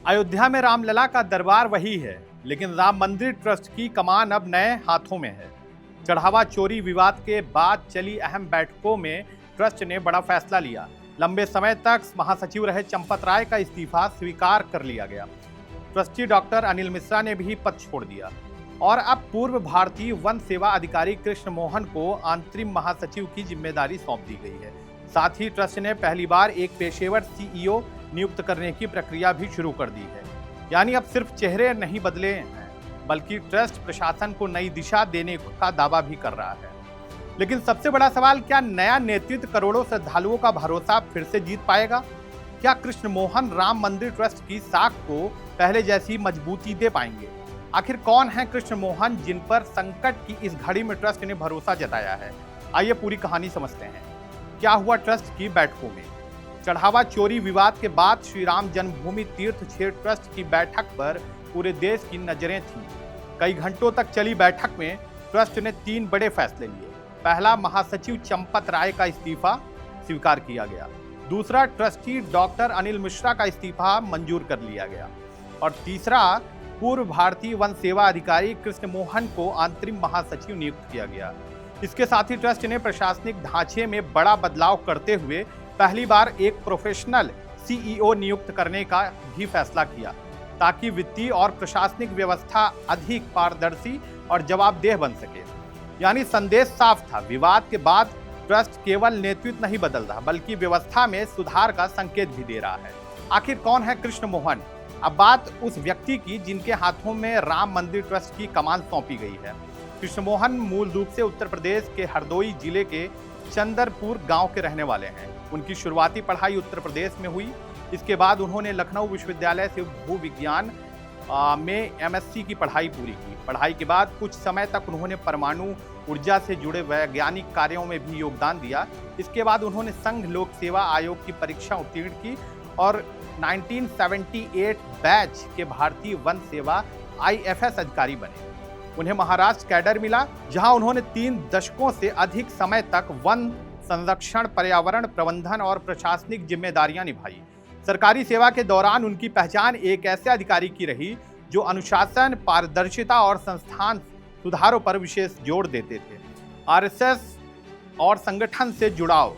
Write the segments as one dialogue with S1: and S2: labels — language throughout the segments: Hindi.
S1: अयोध्या में रामलला का दरबार वही है, लेकिन राम मंदिर ट्रस्ट की कमान अब नए हाथों में है। चढ़ावा चोरी विवाद के बाद चली अहम बैठकों में ट्रस्ट ने बड़ा फैसला लिया। लंबे समय तक महासचिव रहे चंपत राय का इस्तीफा स्वीकार कर लिया गया। ट्रस्टी डॉक्टर अनिल मिश्रा ने भी पद छोड़ दिया और अब पूर्व भारतीय वन सेवा अधिकारी कृष्ण मोहन को अंतरिम महासचिव की जिम्मेदारी सौंप दी गई है। साथ ही ट्रस्ट ने पहली बार एक पेशेवर सीईओ नियुक्त करने की प्रक्रिया भी शुरू कर दी है। यानी अब सिर्फ चेहरे नहीं बदले हैं, बल्कि ट्रस्ट प्रशासन को नई दिशा देने का दावा भी कर रहा है। लेकिन सबसे बड़ा सवाल, क्या नया नेतृत्व करोड़ों श्रद्धालुओं का भरोसा फिर से जीत पाएगा? क्या कृष्ण मोहन राम मंदिर ट्रस्ट की साख को पहले जैसी मजबूती दे पाएंगे? आखिर कौन है कृष्ण मोहन जिन पर संकट की इस घड़ी में ट्रस्ट ने भरोसा जताया है? आइए पूरी कहानी समझते हैं। क्या हुआ ट्रस्ट की बैठकों में? चढ़ावा चोरी विवाद के बाद श्री राम जन्मभूमि तीर्थ क्षेत्र ट्रस्ट की बैठक पर पूरे देश की नजरें थीं। कई घंटों तक चली बैठक में ट्रस्ट ने 3 बड़े फैसले लिए। पहला, महासचिव चंपत राय का इस्तीफा स्वीकार किया गया। दूसरा, ट्रस्टी डॉक्टर अनिल मिश्रा का इस्तीफा मंजूर कर लिया गया। और तीसरा, पूर्व भारतीय वन सेवा अधिकारी कृष्ण मोहन को अंतरिम महासचिव नियुक्त किया गया। इसके साथ ही ट्रस्ट ने प्रशासनिक ढांचे में बड़ा बदलाव करते हुए पहली बार एक प्रोफेशनल सीईओ नियुक्त करने का भी फैसला किया, ताकि वित्तीय और प्रशासनिक व्यवस्था अधिक पारदर्शी और जवाबदेह बन सके। यानी संदेश साफ था, विवाद के बाद ट्रस्ट केवल नेतृत्व नहीं बदल रहा, बल्कि व्यवस्था में सुधार का संकेत भी दे रहा है। आखिर कौन है कृष्ण मोहन? अब बात उस व्यक्ति की जिनके हाथों में राम मंदिर ट्रस्ट की कमान सौंपी गई है। कृष्ण मोहन मूल रूप से उत्तर प्रदेश के हरदोई जिले के चंदरपुर गांव के रहने वाले हैं। उनकी शुरुआती पढ़ाई उत्तर प्रदेश में हुई। इसके बाद उन्होंने लखनऊ विश्वविद्यालय से भूविज्ञान में एमएससी की पढ़ाई पूरी की। पढ़ाई के बाद कुछ समय तक उन्होंने परमाणु ऊर्जा से जुड़े वैज्ञानिक कार्यों में भी योगदान दिया। इसके बाद उन्होंने संघ लोक सेवा आयोग की परीक्षा उत्तीर्ण की और 1978 बैच के भारतीय वन सेवा IFS अधिकारी बने। उन्हें महाराष्ट्र कैडर मिला, जहां उन्होंने 3 दशकों से अधिक समय तक वन संरक्षण, पर्यावरण प्रबंधन और प्रशासनिक जिम्मेदारियां निभाई। सरकारी सेवा के दौरान उनकी पहचान एक ऐसे अधिकारी की रही जो अनुशासन, पारदर्शिता और संस्थान सुधारों पर विशेष जोर देते थे। RSS और संगठन से जुड़ाव।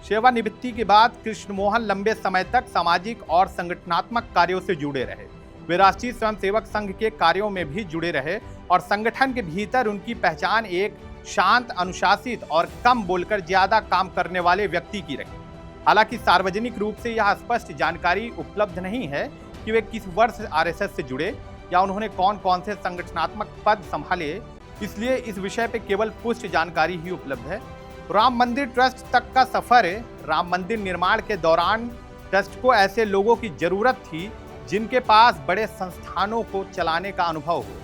S1: सेवानिवृत्ति के बाद कृष्ण मोहन लंबे समय तक सामाजिक और संगठनात्मक कार्यों से जुड़े रहे। वे राष्ट्रीय स्वयंसेवक संघ के कार्यों में भी जुड़े रहे और संगठन के भीतर उनकी पहचान एक शांत, अनुशासित और कम बोलकर ज्यादा काम करने वाले व्यक्ति की रही। हालांकि सार्वजनिक रूप से यह स्पष्ट जानकारी उपलब्ध नहीं है कि वे किस वर्ष RSS से जुड़े या उन्होंने कौन कौन से संगठनात्मक पद संभाले, इसलिए इस विषय पर केवल पुष्ट जानकारी ही उपलब्ध है। राम मंदिर ट्रस्ट तक का सफर। राम मंदिर निर्माण के दौरान ट्रस्ट को ऐसे लोगों की जरूरत थी जिनके पास बड़े संस्थानों को चलाने का अनुभव हो।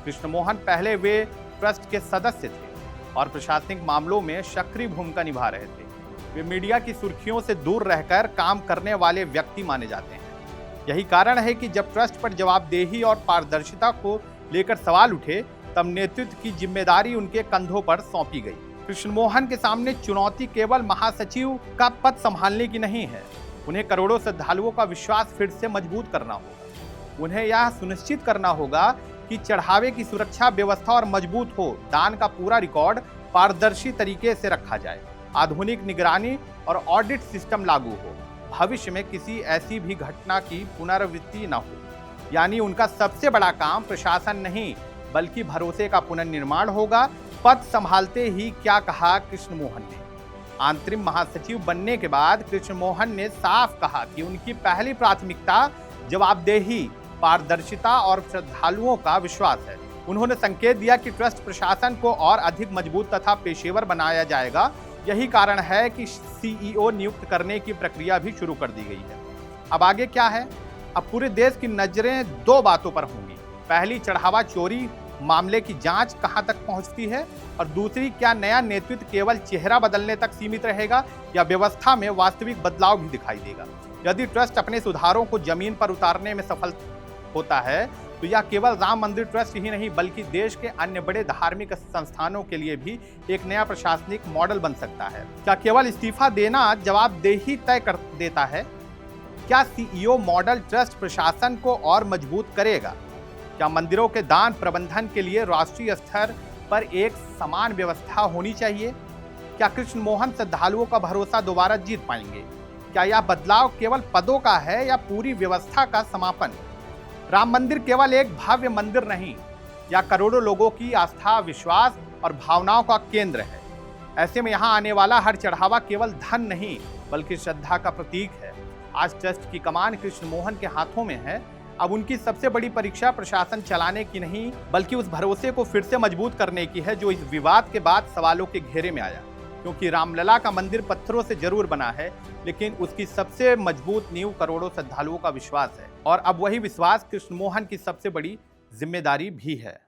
S1: कृष्ण मोहन पहले वे ट्रस्ट के सदस्य थे और प्रशासनिक मामलों में सक्रिय भूमिका निभा रहे थे। वे मीडिया की सुर्खियों से दूर रहकर काम करने वाले व्यक्ति माने जाते हैं। यही कारण है कि जब ट्रस्ट पर जवाबदेही और पारदर्शिता को लेकर सवाल उठे, तब नेतृत्व की जिम्मेदारी उनके कंधों पर सौंपी गई। कृष्ण मोहन के सामने चुनौती केवल महासचिव का पद संभालने की नहीं है, उन्हें करोड़ों श्रद्धालुओं का विश्वास फिर से मजबूत करना होगा। उन्हें यह सुनिश्चित करना होगा कि चढ़ावे की सुरक्षा व्यवस्था और मजबूत हो, दान का पूरा रिकॉर्ड पारदर्शी तरीके से रखा जाए, आधुनिक निगरानी और ऑडिट सिस्टम लागू हो, भविष्य में किसी ऐसी भी घटना की पुनरावृत्ति न हो। यानी उनका सबसे बड़ा काम प्रशासन नहीं, बल्कि भरोसे का पुनर्निर्माण होगा। पद संभालते ही क्या कहा कृष्ण मोहन ने? अंतरिम महासचिव बनने के बाद कृष्ण मोहन ने साफ कहा कि उनकी पहली प्राथमिकता जवाबदेही, पारदर्शिता और श्रद्धालुओं का विश्वास है। उन्होंने संकेत दिया कि ट्रस्ट प्रशासन को और अधिक मजबूत तथा पेशेवर बनाया जाएगा। यही कारण है कि सीईओ नियुक्त करने की प्रक्रिया भी शुरू कर दी गई है। अब आगे क्या है? अब पूरे देश की नजरें 2 बातों पर होंगी। पहली, चढ़ावा चोरी मामले की जांच कहां तक पहुंचती है, और दूसरी, क्या नया नेतृत्व केवल चेहरा बदलने तक सीमित रहेगा या व्यवस्था में वास्तविक बदलाव भी दिखाई देगा। यदि ट्रस्ट अपने सुधारों को जमीन पर उतारने में सफल होता है, तो यह केवल राम मंदिर ट्रस्ट ही नहीं, बल्कि देश के अन्य बड़े धार्मिक संस्थानों के लिए भी एक नया प्रशासनिक मॉडल बन सकता है। क्या केवल इस्तीफा देना जवाबदेही तय कर देता है? क्या सीईओ मॉडल ट्रस्ट प्रशासन को और मजबूत करेगा? क्या मंदिरों के दान प्रबंधन के लिए राष्ट्रीय स्तर पर एक समान व्यवस्था होनी चाहिए? क्या कृष्ण मोहन श्रद्धालुओं का भरोसा दोबारा जीत पाएंगे? क्या यह बदलाव केवल पदों का है या पूरी व्यवस्था का समापन? राम मंदिर केवल एक भव्य मंदिर नहीं, यह करोड़ों लोगों की आस्था, विश्वास और भावनाओं का केंद्र है। ऐसे में यहाँ आने वाला हर चढ़ावा केवल धन नहीं बल्कि श्रद्धा का प्रतीक है। आज ट्रस्ट की कमान कृष्ण मोहन के हाथों में है। अब उनकी सबसे बड़ी परीक्षा प्रशासन चलाने की नहीं बल्कि उस भरोसे को फिर से मजबूत करने की है जो इस विवाद के बाद सवालों के घेरे में आया। क्योंकि रामलला का मंदिर पत्थरों से जरूर बना है, लेकिन उसकी सबसे मजबूत नींव करोड़ों श्रद्धालुओं का विश्वास है और अब वही विश्वास कृष्ण मोहन की सबसे बड़ी जिम्मेदारी भी है।